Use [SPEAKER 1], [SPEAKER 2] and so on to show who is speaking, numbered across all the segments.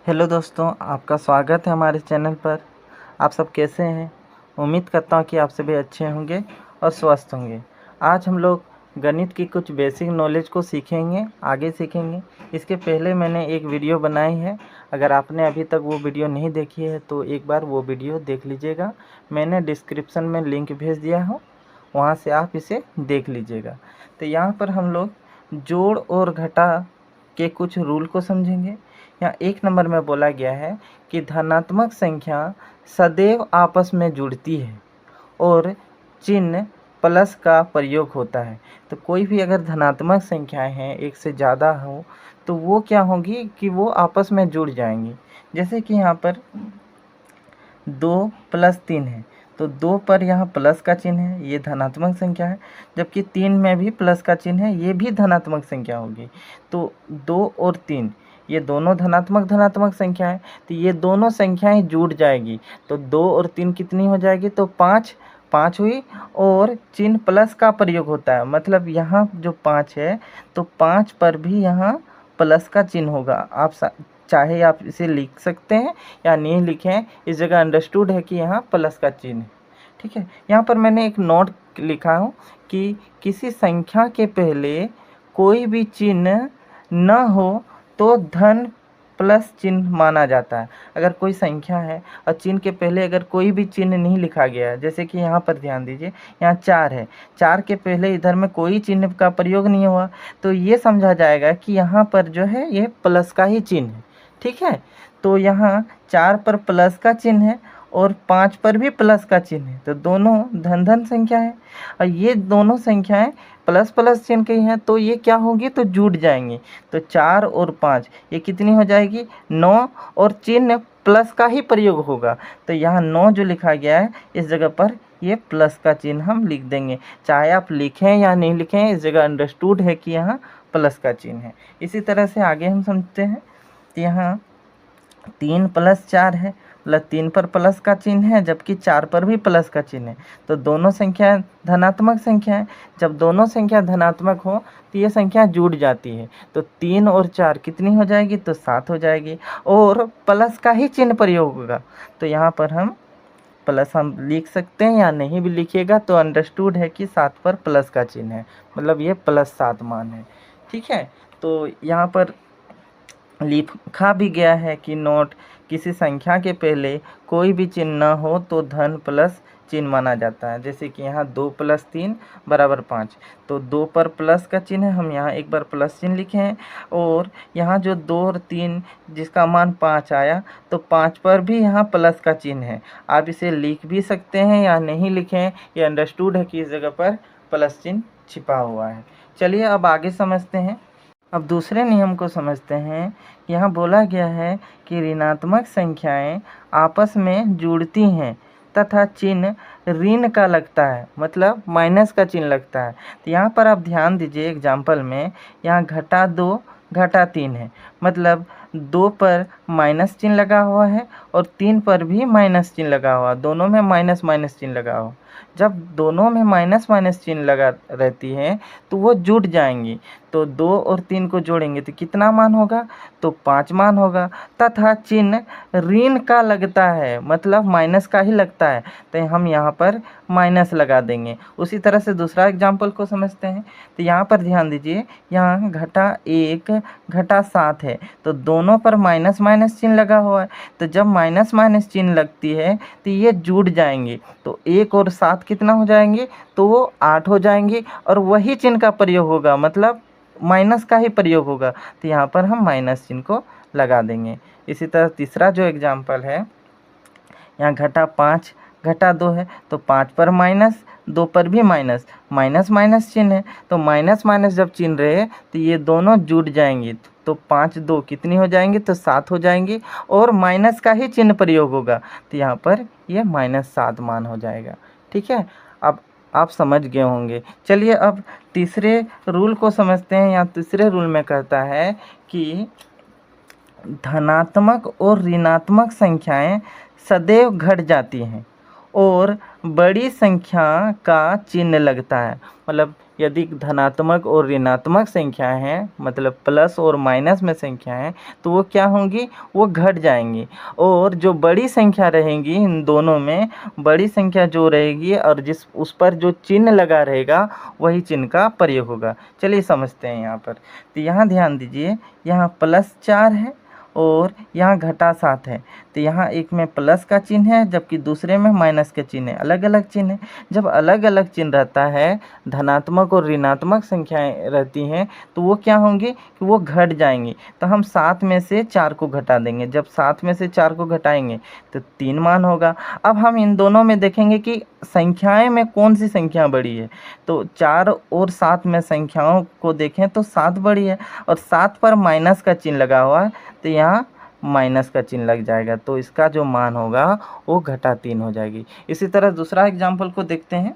[SPEAKER 1] Hello दोस्तों, आपका स्वागत है हमारे चैनल पर। आप सब कैसे हैं? उम्मीद करता हूं कि आप सभी अच्छे होंगे और स्वस्थ होंगे। आज हम लोग गणित की कुछ बेसिक नॉलेज को सीखेंगे, आगे सीखेंगे। इसके पहले मैंने एक वीडियो बनाई है। अगर आपने अभी तक वो वीडियो नहीं देखी है तो एक बार वो वीडियो देख लीजिएगा। मैंने डिस्क्रिप्शन में लिंक भेज दिया हूँ, वहाँ से आप इसे देख लीजिएगा। तो यहाँ पर हम लोग जोड़ और घटा के कुछ रूल को समझेंगे। यहाँ 1 नंबर में बोला गया है कि धनात्मक संख्या सदैव आपस में जुड़ती है और चिन्ह प्लस का प्रयोग होता है। तो कोई भी अगर धनात्मक संख्याएं हैं, एक से ज़्यादा हो, तो वो क्या होंगी कि वो आपस में जुड़ जाएंगी। जैसे कि यहाँ पर 2 + 3 है, तो 2 पर यहाँ प्लस का चिन्ह है, ये धनात्मक संख्या है। जबकि 3 में भी प्लस का चिन्ह है, ये भी धनात्मक संख्या होगी। तो 2 और 3 ये दोनों धनात्मक संख्या है, तो ये दोनों संख्याएं जुड़ जाएगी। तो 2 और 3 कितनी हो जाएगी? तो 5 हुई। और चिन्ह प्लस का प्रयोग होता है, मतलब यहाँ जो 5 है तो 5 पर भी यहाँ प्लस का चिन्ह होगा। आप चाहे आप इसे लिख सकते हैं या नहीं लिखें, इस जगह अंडरस्टूड है कि यहाँ प्लस का चिन्ह है। ठीक है, यहाँ पर मैंने एक नोट लिखा हूँ कि किसी संख्या के पहले कोई भी चिन्ह न हो तो धन प्लस चिन्ह माना जाता है। अगर कोई संख्या है और चिन्ह के पहले अगर कोई भी चिन्ह नहीं लिखा गया है, जैसे कि यहाँ पर ध्यान दीजिए, यहाँ 4 है, 4 के पहले इधर में कोई चिन्ह का प्रयोग नहीं हुआ, तो ये समझा जाएगा कि यहाँ पर जो है ये प्लस का ही चिन्ह है। ठीक है, तो यहाँ 4 पर प्लस का चिन्ह है और 5 पर भी प्लस का चिन्ह है, तो दोनों धन संख्या है। और ये दोनों संख्याएं प्लस प्लस चिन्ह की हैं, तो ये क्या होगी? तो जुड़ जाएंगी। तो 4 और 5 ये कितनी हो जाएगी? 9, और चिन्ह प्लस का ही प्रयोग होगा। तो यहाँ 9 जो लिखा गया है, इस जगह पर ये प्लस का चिन्ह हम लिख देंगे। चाहे आप लिखें या नहीं लिखें, इस जगह अंडरस्टूड है कि यहाँ प्लस का चिन्ह है। इसी तरह से आगे हम समझते हैं। तो यहाँ 3 + 4 है, मतलब 3 पर प्लस का चिन्ह है, जबकि 4 पर भी प्लस का चिन्ह है। तो दोनों संख्या धनात्मक संख्या है। जब दोनों संख्या धनात्मक हो तो ये संख्या जुड़ जाती है। तो 3 और 4 कितनी हो जाएगी? तो 7 हो जाएगी, और प्लस का ही चिन्ह प्रयोग होगा। तो यहाँ पर हम प्लस हम लिख सकते हैं, या नहीं भी लिखिएगा तो अंडरस्टूड है कि 7 पर प्लस का चिन्ह है, मतलब ये +7 मान है। ठीक है, तो यहाँ पर लिखा भी गया है कि नोट, किसी संख्या के पहले कोई भी चिन्ह न हो तो धन प्लस चिन्ह माना जाता है। जैसे कि यहाँ 2 + 3 = 5, तो 2 पर प्लस का चिन्ह है, हम यहाँ एक बार प्लस चिन्ह लिखे हैं। और यहाँ जो 2 और 3 जिसका मान 5 आया, तो 5 पर भी यहाँ प्लस का चिन्ह है। आप इसे लिख भी सकते हैं या नहीं लिखें, ये अंडरस्टूड है कि इस जगह पर प्लस चिन्ह छिपा हुआ है। चलिए अब आगे समझते हैं। अब दूसरे नियम को समझते हैं। यहाँ बोला गया है कि ऋणात्मक संख्याएं आपस में जुड़ती हैं तथा चिन्ह ऋण का लगता है, मतलब माइनस का चिन्ह लगता है। तो यहाँ पर आप ध्यान दीजिए, एग्जाम्पल में यहाँ -2 -3 है, मतलब 2 पर माइनस चिन्ह लगा हुआ है और 3 पर भी माइनस चिन्ह लगा हुआ, दोनों में माइनस माइनस चिन्ह लगा हुआ। जब दोनों में माइनस माइनस चिन्ह लगा रहती है तो वो जुड़ जाएंगी। तो 2 और 3 को जोड़ेंगे तो कितना मान होगा? तो 5 मान होगा। तथा चिन्ह ऋण का लगता है, मतलब माइनस का ही लगता है, तो हम यहाँ पर माइनस लगा देंगे। उसी तरह से दूसरा एग्जाम्पल को समझते हैं। तो यहाँ पर ध्यान दीजिए, यहाँ -1 -7 है, तो दोनों पर माइनस माइनस चिन्ह लगा हुआ है। तो जब माइनस माइनस चिन्ह लगती है तो ये जुड़ जाएंगे, तो 1 और 7 कितना हो जाएंगे? तो वो 8 हो जाएंगे, और वही चिन्ह का प्रयोग होगा, मतलब माइनस का ही प्रयोग होगा। तो यहाँ पर हम माइनस चिन्ह को लगा देंगे। इसी तरह तीसरा जो एग्जाम्पल है, यहाँ -5 -2 है, तो 5 पर माइनस, 2 पर भी माइनस, माइनस माइनस चिन्ह है, तो माइनस माइनस जब चिन्ह रहे तो ये दोनों जुड़ जाएंगे। तो 5 2 कितनी हो जाएंगी? तो 7 हो जाएंगी, और माइनस का ही चिन्ह प्रयोग होगा, तो यहाँ पर ये -7 मान हो जाएगा। ठीक है, अब आप समझ गए होंगे। चलिए अब तीसरे रूल को समझते हैं। यहाँ तीसरे रूल में कहता है कि धनात्मक और ऋणात्मक संख्याएं सदैव घट जाती हैं और बड़ी संख्या का चिन्ह लगता है। मतलब यदि धनात्मक और ऋणात्मक संख्या हैं, मतलब प्लस और माइनस में संख्या है, तो वो क्या होंगी, वो घट जाएंगी। और जो बड़ी संख्या रहेंगी, इन दोनों में बड़ी संख्या जो रहेगी और जिस उस पर जो चिन्ह लगा रहेगा, वही चिन्ह का प्रयोग होगा। चलिए समझते हैं यहाँ पर। तो यहाँ ध्यान दीजिए, यहाँ +4 है और यहाँ घटा 7 है। तो यहाँ एक में प्लस का चिन्ह है जबकि दूसरे में माइनस का चिन्ह है, अलग अलग चिन्ह है। जब अलग अलग चिन्ह रहता है, धनात्मक और ऋणात्मक संख्याएं रहती हैं, तो वो क्या होंगी कि वो घट जाएंगी। तो हम 7 में से 4 को घटा देंगे। जब 7 में से 4 को घटाएंगे तो 3 मान होगा। अब हम इन दोनों में देखेंगे कि संख्याएं में कौन सी संख्या बड़ी है। तो 4 और 7 में संख्याओं को देखें तो 7 बड़ी है और 7 पर माइनस का चिन्ह लगा हुआ है, तो यहाँ माइनस का चिन्ह लग जाएगा। तो इसका जो मान होगा वो घटा 3 हो जाएगी। इसी तरह दूसरा एग्जाम्पल को देखते हैं।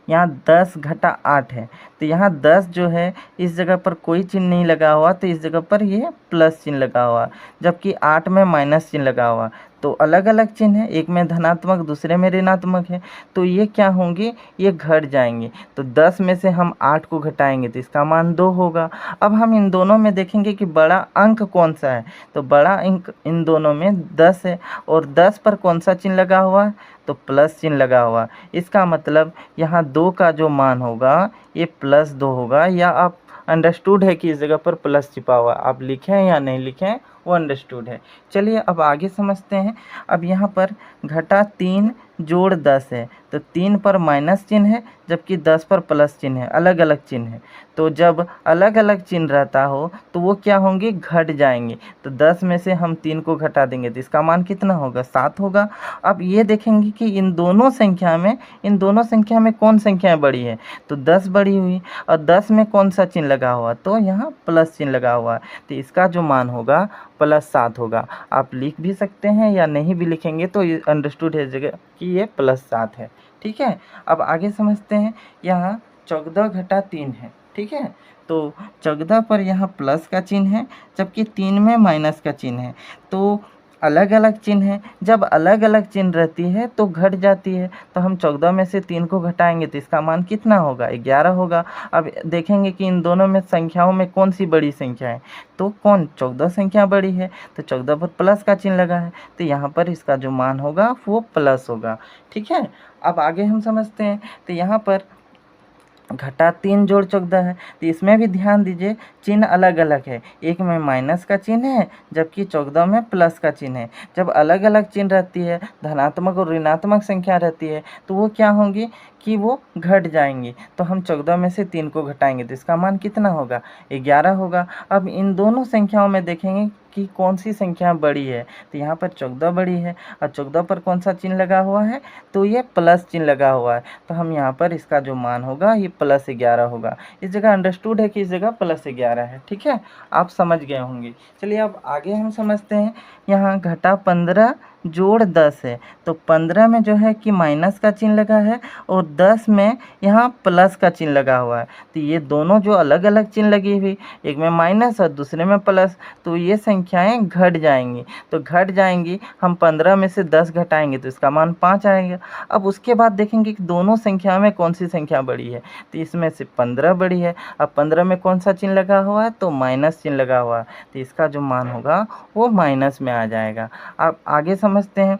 [SPEAKER 1] यहाँ 10 घटा 8 है। तो यहाँ 10 जो है इस जगह पर कोई चिन्ह नहीं लगा हुआ, तो इस जगह पर ये प्लस चिन्ह लगा हुआ, जबकि 8 में माइनस चिन्ह लगा हुआ। तो अलग अलग चिन्ह है, एक में धनात्मक दूसरे में ऋणात्मक है, तो ये क्या होंगे, ये घट जाएंगे। तो 10 में से हम 8 को घटाएंगे तो इसका मान 2 होगा। अब हम इन दोनों में देखेंगे कि बड़ा अंक कौन सा है। तो बड़ा अंक इन दोनों में 10 है और 10 पर कौन सा चिन्ह लगा हुआ है, तो प्लस चिन्ह लगा हुआ। इसका मतलब यहाँ 2 का जो मान होगा ये +2 होगा। या आप अंडरस्टूड है कि इस जगह पर प्लस छिपा हुआ, आप लिखें या नहीं लिखें वो अंडरस्टूड है। चलिए अब आगे समझते हैं। अब यहाँ पर घटा 3 जोड़ 10 है, तो 3 पर माइनस चिन्ह है जबकि 10 पर प्लस चिन्ह है, अलग अलग चिन्ह है। तो जब अलग अलग चिन्ह रहता हो तो वो क्या होंगे, घट जाएंगे। तो 10 में से हम 3 को घटा देंगे तो इसका मान कितना होगा, 7 होगा। अब ये देखेंगे कि इन दोनों संख्या में कौन संख्या बड़ी है। तो 10 बड़ी हुई और 10 में कौन सा चिन्ह लगा हुआ, तो यहाँ प्लस चिन्ह लगा हुआ है। तो इसका जो मान होगा +7 होगा। आप लिख भी सकते हैं या नहीं भी लिखेंगे तो ये अंडरस्टूड है जगह कि ये +7 है। ठीक है, अब आगे समझते हैं। यहाँ 14 घटा 3 है। ठीक है, तो 14 पर यहाँ प्लस का चिन्ह है जबकि 3 में माइनस का चिन्ह है। तो अलग अलग चिन्ह है, जब अलग अलग चिन्ह रहती है तो घट जाती है। तो हम 14 में से 3 को घटाएंगे तो इसका मान कितना होगा, 11 होगा। अब देखेंगे कि इन दोनों में संख्याओं में कौन सी बड़ी संख्या है, तो 14 संख्या बड़ी है। तो 14 पर प्लस का चिन्ह लगा है, तो यहाँ पर इसका जो मान होगा वो प्लस होगा। ठीक है, अब आगे हम समझते हैं। तो यहाँ पर घटा 3 जोड़ 14 है, तो इसमें भी ध्यान दीजिए चिन्ह अलग अलग है। एक में माइनस का चिन्ह है जबकि 14 में प्लस का चिन्ह है। जब अलग अलग चिन्ह रहती है, धनात्मक और ऋणात्मक संख्या रहती है, तो वो क्या होंगी कि वो घट जाएंगी। तो हम 14 में से 3 को घटाएंगे तो इसका मान कितना होगा, 11 होगा। अब इन दोनों संख्याओं में देखेंगे कि कौन सी संख्या बड़ी है। तो यहाँ पर 14 बड़ी है और 14 पर कौन सा चिन्ह लगा हुआ है, तो ये प्लस चिन्ह लगा हुआ है। तो हम यहाँ पर इसका जो मान होगा ये +11 होगा। इस जगह अंडरस्टूड है कि इस जगह +11 है। ठीक है, आप समझ गए होंगे। चलिए अब आगे हम समझते हैं। यहाँ घटा 15 जोड़ 10 है, तो 15 में जो है कि माइनस का चिन्ह लगा है और 10 में यहाँ प्लस का चिन्ह लगा हुआ है। तो ये दोनों जो अलग अलग चिन्ह लगी हुई, एक में माइनस और दूसरे में प्लस, तो ये संख्याएं घट जाएंगी। तो घट जाएंगी, हम 15 में से 10 घटाएंगे तो इसका मान 5 आएगा। अब उसके बाद देखेंगे कि दोनों संख्या में कौन सी संख्या बड़ी है। तो इसमें से 15 बड़ी है। अब 15 में कौन सा चिन्ह लगा हुआ है, तो माइनस चिन्ह लगा हुआ है। तो इसका जो मान होगा वो माइनस में आ जाएगा। अब आगे समझते हैं।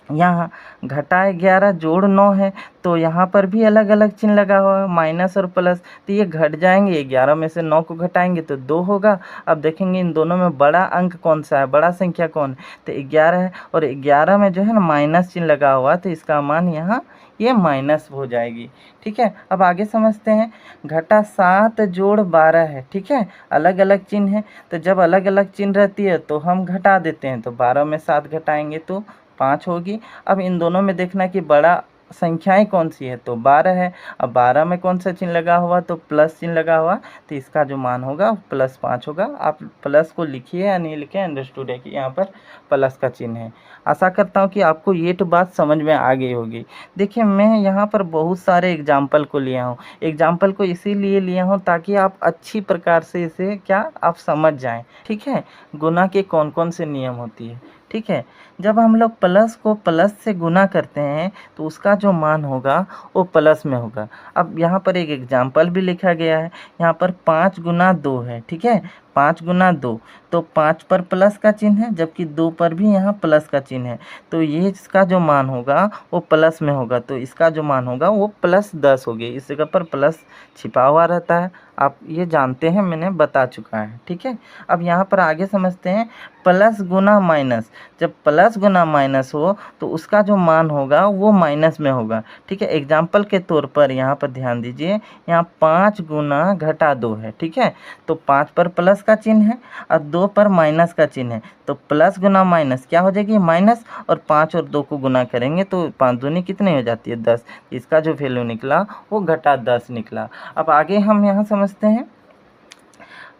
[SPEAKER 1] यहाँ घटा 11 जोड़ 9 है, तो यहाँ पर भी अलग अलग चिन्ह लगा हुआ है, माइनस और प्लस। तो ये घट जाएंगे, 11 में से 9 को घटाएंगे तो 2 होगा। अब देखेंगे इन दोनों में बड़ा अंक कौन सा है, बड़ा संख्या कौन है, तो 11 है और 11 में जो है ना माइनस चिन्ह लगा हुआ, तो इसका मान यहाँ ये माइनस हो जाएगी। ठीक है, अब आगे समझते हैं। घटा 7 जोड़ 12 है। ठीक है, अलग अलग चिन्ह है, तो जब अलग अलग चिन्ह रहती है तो हम घटा देते हैं। तो 12 में 7 घटाएंगे तो 5 होगी। अब इन दोनों में देखना कि बड़ा संख्याएं कौन सी है, तो 12 है। अब 12 में कौन सा चिन्ह लगा हुआ, तो प्लस चिन्ह लगा हुआ, तो इसका जो मान होगा +5 होगा। आप प्लस को लिखिए या नहीं लिखिए, अंडरस्टूड है कि यहाँ पर प्लस का चिन्ह है। आशा करता हूँ कि आपको ये तो बात समझ में आ गई होगी। देखिए मैं यहाँ पर बहुत सारे एग्जाम्पल को लिया हूँ। एग्जाम्पल को इसीलिए लिया हूँ ताकि आप अच्छी प्रकार से इसे क्या आप समझ जाएँ। ठीक है, गुणा के कौन कौन से नियम होती है। ठीक है। जब हम लोग प्लस को प्लस से गुना करते हैं तो उसका जो मान होगा वो प्लस में होगा। अब यहाँ पर एक एग्जाम्पल भी लिखा गया है, यहाँ पर 5 गुना 2 है, ठीक है, 5 गुना 2, तो 5 पर प्लस का चिन्ह है, जबकि 2 पर भी यहाँ प्लस का चिन्ह है, तो ये इसका जो मान होगा वो प्लस में होगा, तो इसका जो मान होगा वो +10 होगी। इस जगह पर प्लस छिपा हुआ रहता है, आप ये जानते हैं, मैंने बता चुका है, ठीक है। अब यहाँ पर आगे समझते हैं, प्लस गुना माइनस, जब प्लस गुना माइनस हो तो उसका जो मान होगा वो माइनस में होगा, ठीक है। एग्जाम्पल के तौर पर यहाँ पर ध्यान दीजिए, यहाँ 5 गुना घटा 2 है, ठीक है, तो 5 पर प्लस का चिन्ह है और 2 पर माइनस का चिन्ह है, तो प्लस गुना माइनस क्या हो जाएगी, माइनस, और 5 और 2 को गुना करेंगे तो 5 दूनी कितनी हो जाती है, 10। इसका जो वैल्यू निकला वो घटा 10 निकला। अब आगे हम यहाँ समझते हैं,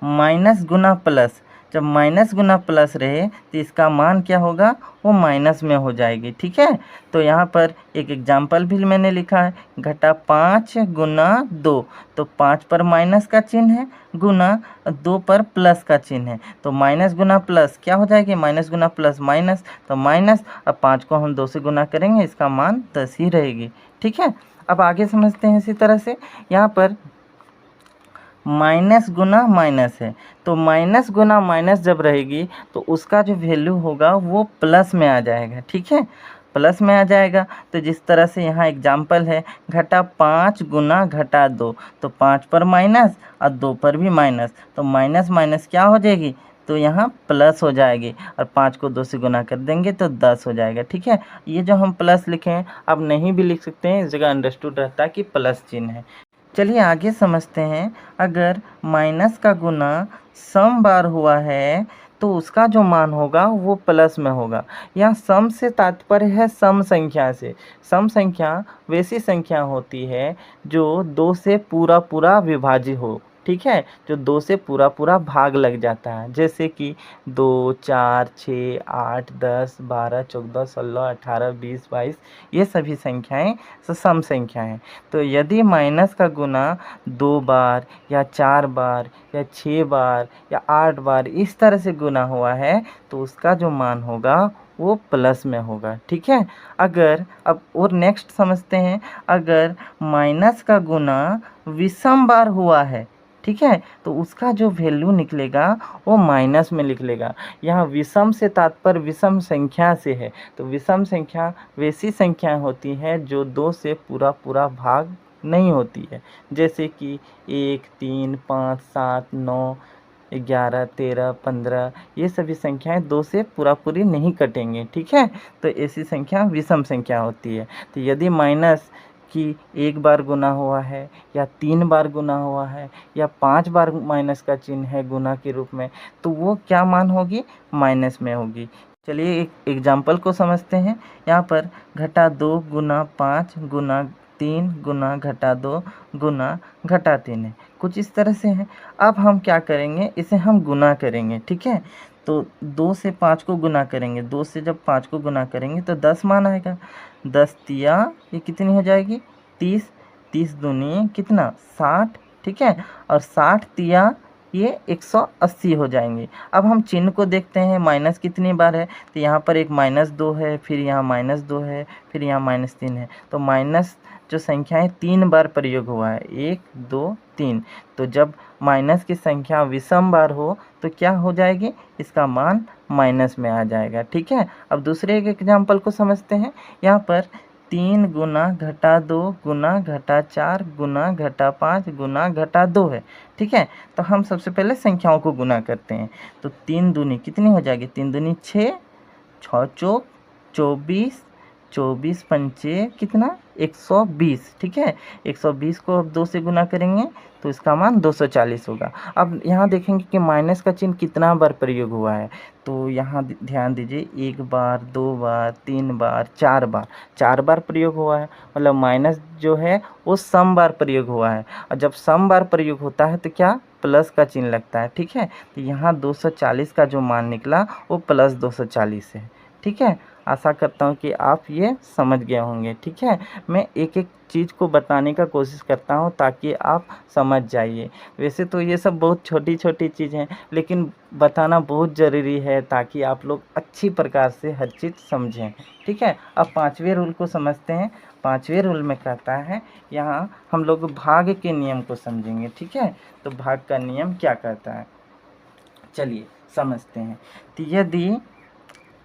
[SPEAKER 1] माइनस गुना प्लस, जब माइनस गुना प्लस रहे तो इसका मान क्या होगा, वो माइनस में हो जाएगी, ठीक है। तो यहाँ पर एक एग्जाम्पल भी मैंने लिखा है, घटा 5 गुना 2, तो 5 पर माइनस का चिन्ह है, गुना 2 पर प्लस का चिन्ह है, तो माइनस गुना प्लस क्या हो जाएगी, माइनस गुना प्लस माइनस, तो माइनस, अब 5 को हम 2 से गुना करेंगे, इसका मान 10 ही रहेगी, ठीक है। अब आगे समझते हैं, इसी तरह से यहाँ पर माइनस गुना माइनस है, तो माइनस गुना माइनस जब रहेगी तो उसका जो वैल्यू होगा वो प्लस में आ जाएगा, ठीक है, प्लस में आ जाएगा। तो जिस तरह से यहाँ एग्जाम्पल है, घटा 5 गुना घटा 2, तो 5 पर माइनस और 2 पर भी माइनस, तो माइनस माइनस क्या हो जाएगी, तो यहाँ प्लस हो जाएगी, और 5 को 2 से गुना कर देंगे तो 10 हो जाएगा, ठीक है। ये जो हम प्लस लिखे हैं, आप नहीं भी लिख सकते हैं, इस जगह अंडरस्टूड रहता है कि प्लस चिन्ह है। चलिए आगे समझते हैं, अगर माइनस का गुना सम बार हुआ है तो उसका जो मान होगा वो प्लस में होगा। यहाँ सम से तात्पर्य है सम संख्या से। सम संख्या वैसी संख्या होती है जो 2 से पूरा पूरा विभाज्य हो, ठीक है, जो 2 से पूरा पूरा भाग लग जाता है, जैसे कि 2, 4, 6, 8, 10, 12, 14, 16, 18, 20, 22, ये सभी संख्याएं सम संख्या हैं। तो यदि माइनस का गुना 2 बार या 4 बार या 6 बार या 8 बार इस तरह से गुना हुआ है तो उसका जो मान होगा वो प्लस में होगा, ठीक है। अगर अब और नेक्स्ट समझते हैं, अगर माइनस का गुना विषम बार हुआ है, ठीक है, तो उसका जो वैल्यू निकलेगा वो माइनस में निकलेगा। यहाँ विषम से तात्पर्य विषम संख्या से है, तो विषम संख्या वैसी संख्या होती है जो 2 से पूरा पूरा भाग नहीं होती है, जैसे कि 1, 3, 5, 7, 9, 11, 13, 15, ये सभी संख्याएं 2 से पूरा पूरी नहीं कटेंगे, ठीक है, तो ऐसी संख्या विषम संख्या होती है। तो यदि माइनस कि 1 बार गुना हुआ है या 3 बार गुना हुआ है या 5 बार माइनस का चिन्ह है गुना के रूप में, तो वो क्या मान होगी, माइनस में होगी। चलिए एक एग्जाम्पल को समझते हैं, यहाँ पर घटा 2 गुना 5 गुना 3 गुना घटा 2 गुना घटा 3 है, कुछ इस तरह से है। अब हम क्या करेंगे, इसे हम गुना करेंगे, ठीक है, तो 2 से 5 को गुना करेंगे, 2 से जब 5 को गुना करेंगे तो 10 मान आएगा, 10 तिया ये कितनी हो जाएगी, 30, 30 दूनी कितना, 60, ठीक है, और 60 तिया ये 180 हो जाएंगे। अब हम चिन्ह को देखते हैं, माइनस कितनी बार है, तो यहाँ पर एक -2 है, फिर यहाँ -2 है, फिर यहाँ -3 है, तो माइनस जो संख्याएं 3 बार प्रयोग हुआ है, 1, 2, 3, तो जब माइनस की संख्या विषम बार हो तो क्या हो जाएगी, इसका मान माइनस में आ जाएगा, ठीक है। अब दूसरे एक एग्जाम्पल को समझते हैं, यहाँ पर 3 गुना घटा 2 गुना घटा 4 गुना घटा 5 गुना घटा 2 है, ठीक है, तो हम सबसे पहले संख्याओं को गुना करते हैं, तो 3 दूनी कितनी हो जाएगी, 3 दूनी 6, 6 चौक 24, 24 पंचे कितना 120, ठीक है, 120 को अब 2 से गुना करेंगे तो इसका मान 240 होगा। अब यहाँ देखेंगे कि माइनस का चिन्ह कितना बार प्रयोग हुआ है, तो यहाँ ध्यान दीजिए, 1 बार 2 बार 3 बार 4 बार, 4 बार प्रयोग हुआ है, मतलब माइनस जो है वो सम बार प्रयोग हुआ है, और जब सम बार प्रयोग होता है तो क्या, प्लस का चिन्ह लगता है, ठीक है, तो यहाँ 240 का जो मान निकला वो +240 है, ठीक है। आशा करता हूँ कि आप ये समझ गए होंगे। ठीक है, मैं एक एक चीज़ को बताने का कोशिश करता हूँ ताकि आप समझ जाइए। वैसे तो ये सब बहुत छोटी छोटी चीज़ हैं, लेकिन बताना बहुत ज़रूरी है ताकि आप लोग अच्छी प्रकार से हर चीज़ समझें। ठीक है, अब 5वें रूल को समझते हैं। 5वें रूल में कहता है, यहाँ हम लोग भाग के नियम को समझेंगे। ठीक है, तो भाग का नियम क्या कहता है, चलिए समझते हैं। तो यदि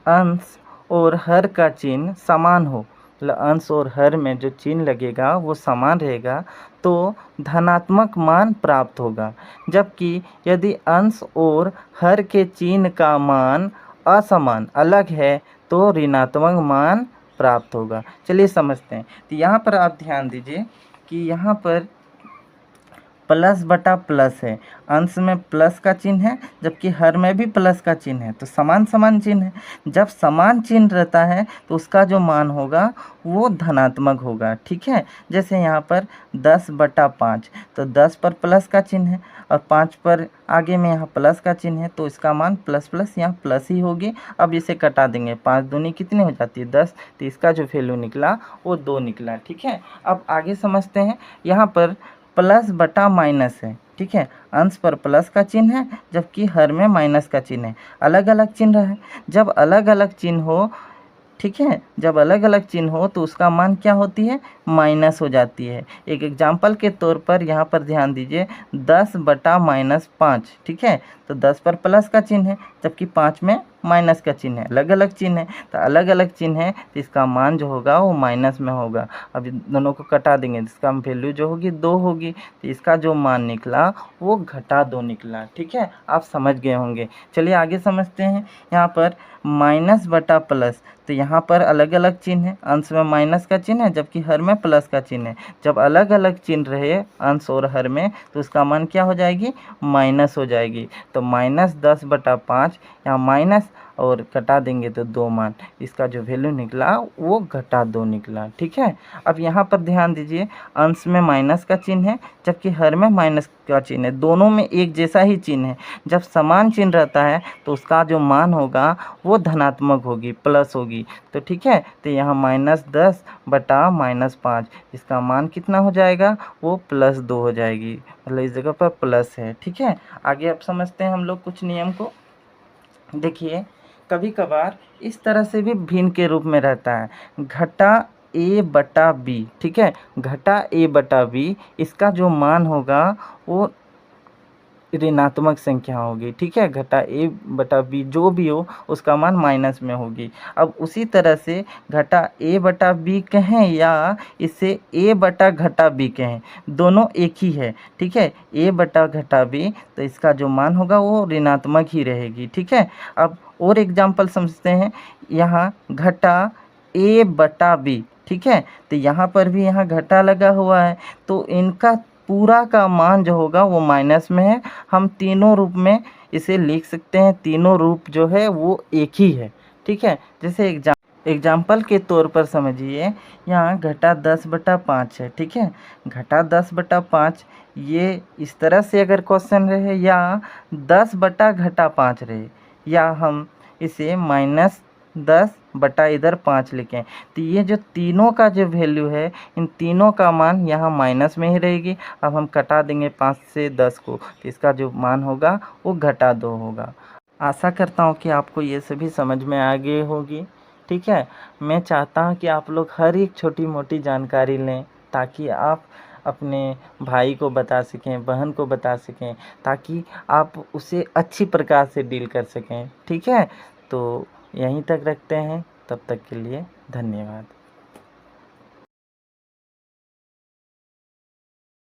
[SPEAKER 1] अंश और हर का चिन्ह समान हो, मतलब अंश और हर में जो चिन्ह लगेगा वो समान रहेगा, तो धनात्मक मान प्राप्त होगा। जबकि यदि अंश और हर के चिन्ह का मान असमान अलग है तो ऋणात्मक मान प्राप्त होगा। चलिए समझते हैं। तो यहाँ पर आप ध्यान दीजिए कि यहाँ पर प्लस बटा प्लस है, अंश में प्लस का चिन्ह है जबकि हर में भी प्लस का चिन्ह है, तो समान समान चिन्ह है। जब समान चिन्ह रहता है तो उसका जो मान होगा वो धनात्मक होगा। ठीक है, जैसे यहाँ पर 10/5, तो 10 पर प्लस का चिन्ह है और 5 पर आगे में यहाँ प्लस का चिन्ह है, तो इसका मान प्लस प्लस यहाँ प्लस ही होगी। अब इसे कटा देंगे, 5 दूनी कितनी हो जाती है 10, तो इसका जो वैल्यू निकला वो 2 निकला। ठीक है, अब आगे समझते हैं। यहाँ पर प्लस बटा माइनस है। ठीक है, अंश पर प्लस का चिन्ह है जबकि हर में माइनस का चिन्ह है, अलग अलग चिन्ह है। जब अलग अलग चिन्ह हो, ठीक है, जब अलग अलग चिन्ह हो तो उसका मान क्या होती है, माइनस हो जाती है। एक एग्जाम्पल के तौर पर यहाँ पर ध्यान दीजिए, 10/-5। ठीक है, तो 10 पर प्लस का चिन्ह है जबकि 5 में माइनस का चिन्ह है, अलग अलग चिन्ह है। तो अलग अलग चिन्ह है तो इसका मान जो होगा वो माइनस में होगा। अब दोनों को कटा देंगे, इसका वैल्यू जो होगी 2 होगी, तो इसका जो मान निकला वो -2 निकला। ठीक है, आप समझ गए होंगे। चलिए आगे समझते हैं। यहाँ पर माइनस बटा प्लस, तो यहाँ पर अलग अलग चिन्ह है, अंश में माइनस का चिन्ह है जबकि हर में प्लस का चिन्ह है। जब अलग अलग चिन्ह रहे अंश और हर में तो उसका मान क्या हो जाएगी, माइनस हो जाएगी। तो -10/5, यहाँ माइनस और कटा देंगे तो 2 मान, इसका जो वैल्यू निकला वो -2 निकला। ठीक है, अब यहाँ पर ध्यान दीजिए, अंश में माइनस का चिन्ह है जबकि हर में माइनस का चिन्ह है, दोनों में एक जैसा ही चिन्ह है। जब समान चिन्ह रहता है तो उसका जो मान होगा वो धनात्मक होगी, प्लस होगी। तो ठीक है, तो यहाँ -10/-5, इसका मान कितना हो जाएगा, वो +2 हो जाएगी, मतलब इस जगह पर प्लस है। ठीक है, आगे अब समझते हैं हम लोग कुछ नियम को। देखिए, कभी कभार इस तरह से भी भिन्न के रूप में रहता है, घटा a/b। ठीक है, घटा a/b, इसका जो मान होगा वो ऋणात्मक संख्या होगी। ठीक है, घटा a/b जो भी हो उसका मान माइनस में होगी। अब उसी तरह से घटा a/b कहें या इसे a/b कहें, दोनों एक ही है। ठीक है, a/b, तो इसका जो मान होगा वो ऋणात्मक ही रहेगी। ठीक है, अब और एग्जाम्पल समझते हैं। यहाँ घटा a/b, ठीक है, तो यहाँ पर भी यहाँ घटा लगा हुआ है, तो इनका पूरा का मान जो होगा वो माइनस में है। हम तीनों रूप में इसे लिख सकते हैं, तीनों रूप जो है वो एक ही है। ठीक है, जैसे एग्जाम्पल के तौर पर समझिए, यहाँ घटा 10/5 है। ठीक है, घटा 10/5, ये इस तरह से अगर क्वेश्चन रहे या 10/5 रहे, या हम इसे -10/5 लिखें, तो ये जो तीनों का जो वैल्यू है, इन तीनों का मान यहाँ माइनस में ही रहेगी। अब हम कटा देंगे 5 से 10 को, तो इसका जो मान होगा वो -2 होगा। आशा करता हूँ कि आपको ये सभी समझ में आ गई होगी। ठीक है, मैं चाहता हूँ कि आप लोग हर एक छोटी मोटी जानकारी लें ताकि आप अपने भाई को बता सकें, बहन को बता सकें, ताकि आप उसे अच्छी प्रकार से डील कर सकें। ठीक है, तो यहीं तक रखते हैं, तब तक के लिए धन्यवाद।